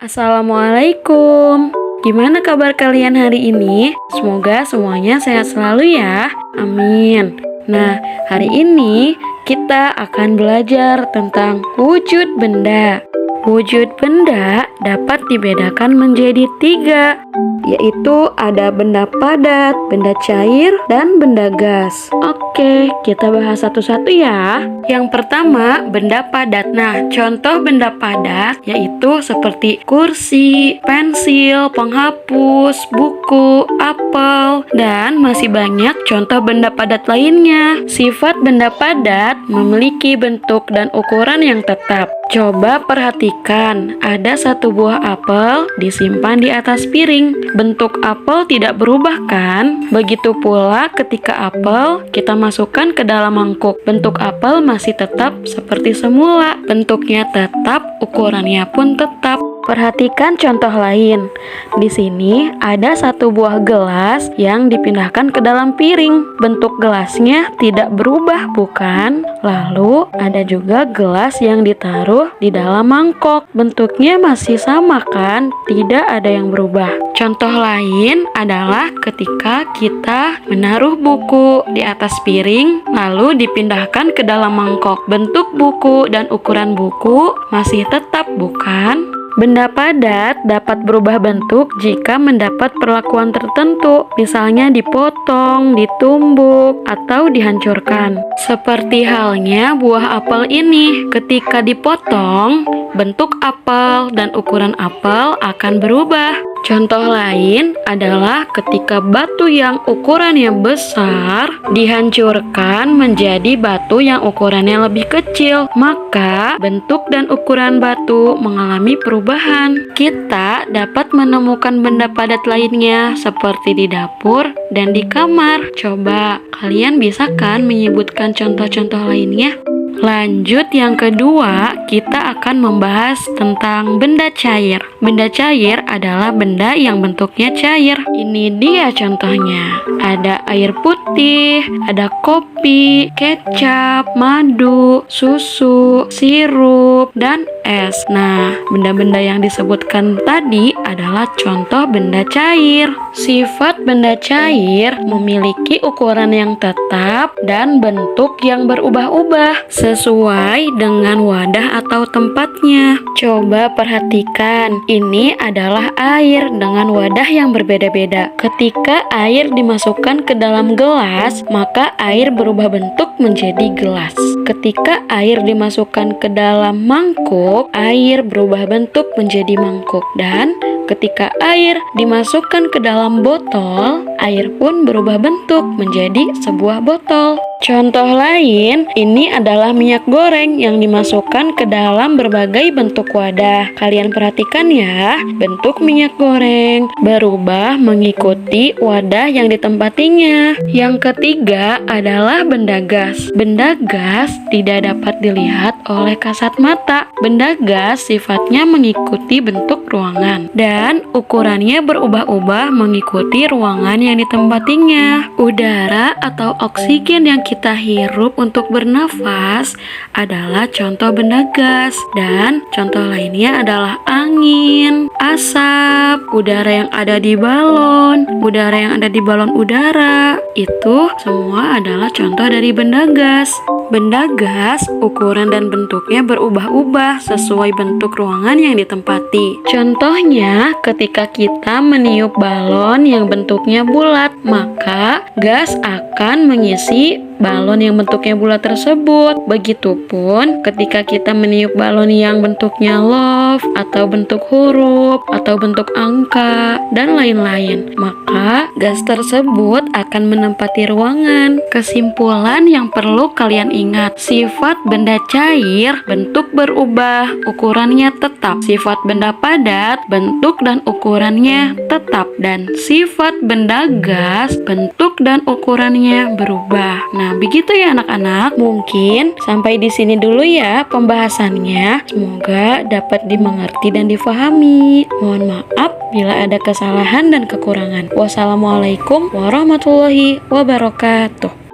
Assalamualaikum. Gimana kabar kalian hari ini? Semoga semuanya sehat selalu ya. Amin. Nah, hari ini kita akan belajar tentang wujud benda. Wujud benda dapat dibedakan menjadi 3, yaitu ada benda padat, benda cair, dan benda gas. Oke, kita bahas satu-satu ya. Yang pertama, benda padat. Nah, contoh benda padat yaitu seperti kursi, pensil, penghapus, buku, apel, dan masih banyak contoh benda padat lainnya. Sifat benda padat memiliki bentuk dan ukuran yang tetap. Coba perhatikan, ada satu buah apel disimpan di atas piring. Bentuk apel tidak berubah kan? Begitu pula ketika apel kita masukkan ke dalam mangkuk. Bentuk apel masih tetap seperti semula. Bentuknya tetap, ukurannya pun tetap. Perhatikan contoh lain. Di sini ada satu buah gelas yang dipindahkan ke dalam piring. Bentuk gelasnya tidak berubah, bukan? Lalu ada juga gelas yang ditaruh di dalam mangkok. Bentuknya masih sama kan? Tidak ada yang berubah. Contoh lain adalah ketika kita menaruh buku di atas piring lalu dipindahkan ke dalam mangkok. Bentuk buku dan ukuran buku masih tetap, bukan? Benda padat dapat berubah bentuk jika mendapat perlakuan tertentu, misalnya dipotong, ditumbuk, atau dihancurkan. Seperti halnya buah apel ini, ketika dipotong, bentuk apel dan ukuran apel akan berubah. Contoh lain adalah ketika batu yang ukurannya besar dihancurkan menjadi batu yang ukurannya lebih kecil, maka bentuk dan ukuran batu mengalami perubahan. Kita dapat menemukan benda padat lainnya seperti di dapur dan di kamar. Coba kalian bisa kan menyebutkan contoh-contoh lainnya? Lanjut, yang kedua, kita akan membahas tentang benda cair. Benda cair adalah benda yang bentuknya cair. Ini dia contohnya. Ada air putih, ada kopi, kecap, madu, susu, sirup, dan es. Nah, benda-benda yang disebutkan tadi adalah contoh benda cair. Sifat benda cair memiliki ukuran yang tetap dan bentuk yang berubah-ubah sesuai dengan wadah atau tempatnya. Coba perhatikan, ini adalah air dengan wadah yang berbeda-beda. Ketika air dimasukkan ke dalam gelas, maka air berubah bentuk menjadi gelas. Ketika air dimasukkan ke dalam mangkuk, air berubah bentuk menjadi mangkuk. Dan ketika air dimasukkan ke dalam botol, air pun berubah bentuk menjadi sebuah botol. Contoh lain, ini adalah minyak goreng yang dimasukkan ke dalam berbagai bentuk wadah. Kalian perhatikan ya, bentuk minyak goreng berubah mengikuti wadah yang ditempatinya. Yang ketiga adalah benda gas. Benda gas tidak dapat dilihat oleh kasat mata. Benda gas sifatnya mengikuti bentuk ruangan dan ukurannya berubah-ubah mengikuti ruangan yang ditempatinya. Udara atau oksigen yang kita hirup untuk bernafas adalah contoh benda gas, dan contoh lainnya adalah angin, asap, udara yang ada di balon, udara yang ada di balon udara. Itu semua adalah contoh dari benda gas. Benda gas, ukuran dan bentuknya berubah-ubah sesuai bentuk ruangan yang ditempati. Contohnya, ketika kita meniup balon yang bentuknya bulat, maka gas akan mengisi balon yang bentuknya bulat tersebut. Begitupun ketika kita meniup balon yang bentuknya love atau bentuk huruf atau bentuk angka dan lain-lain, maka gas tersebut akan menempati ruangan. Kesimpulan yang perlu kalian ingat, sifat benda cair bentuk berubah, ukurannya tetap. Sifat benda padat bentuk dan ukurannya tetap, dan sifat benda gas bentuk dan ukurannya berubah. Nah, begitu ya anak-anak. Mungkin sampai di sini dulu ya pembahasannya. Semoga dapat dimengerti dan difahami. Mohon maaf bila ada kesalahan dan kekurangan. Wassalamualaikum warahmatullahi wabarakatuh.